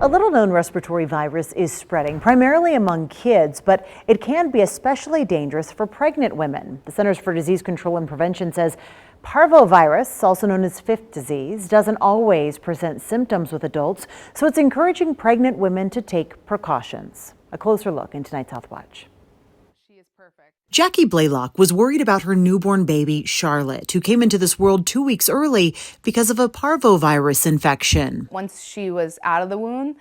A little-known respiratory virus is spreading, primarily among kids, but it can be especially dangerous for pregnant women. The Centers for Disease Control and Prevention says parvovirus, also known as fifth disease, doesn't always present symptoms with adults, so it's encouraging pregnant women to take precautions. A closer look in tonight's Health Watch. Jackie Blaylock was worried about her newborn baby, Charlotte, who came into this world 2 weeks early because of a parvovirus infection. Once she was out of the womb,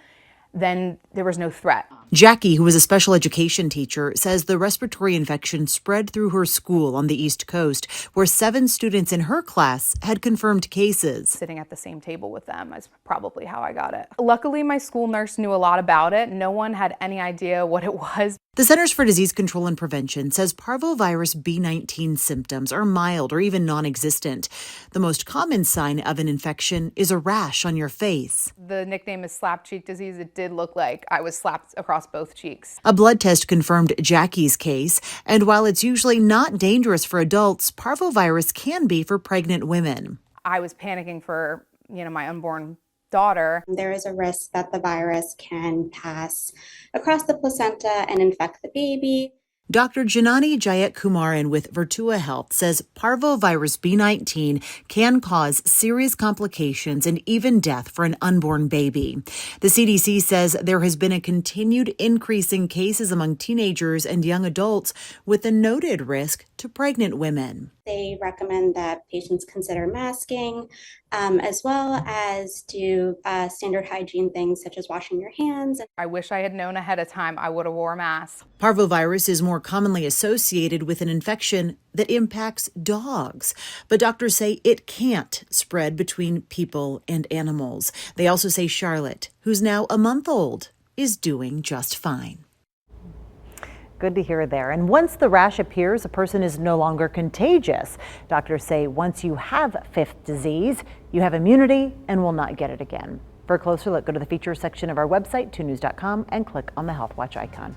then there was no threat. Jackie, who was a special education teacher, says the respiratory infection spread through her school on the East Coast, where 7 students in her class had confirmed cases. Sitting at the same table with them is probably how I got it. Luckily, my school nurse knew a lot about it. No one had any idea what it was. The Centers for Disease Control and Prevention says parvovirus B19 symptoms are mild or even non-existent. The most common sign of an infection is a rash on your face. The nickname is slap cheek disease. It did look like I was slapped across both cheeks. A blood test confirmed Jackie's case, and while it's usually not dangerous for adults, parvovirus can be for pregnant women. I was panicking for, my unborn daughter. There is a risk that the virus can pass across the placenta and infect the baby. Dr. Janani Jayatkumaran with Virtua Health says parvovirus B19 can cause serious complications and even death for an unborn baby. The CDC says there has been a continued increase in cases among teenagers and young adults, with a noted risk to pregnant women. They recommend that patients consider masking, as well as do standard hygiene things such as washing your hands. I wish I had known ahead of time. I would have wore a mask. Parvovirus is more commonly associated with an infection that impacts dogs, but doctors say it can't spread between people and animals. They also say Charlotte, who's now a month old, is doing just fine. Good to hear there. And once the rash appears, a person is no longer contagious. Doctors say once you have fifth disease, you have immunity and will not get it again. For a closer look, go to the features section of our website, 2news.com, and click on the Health Watch icon.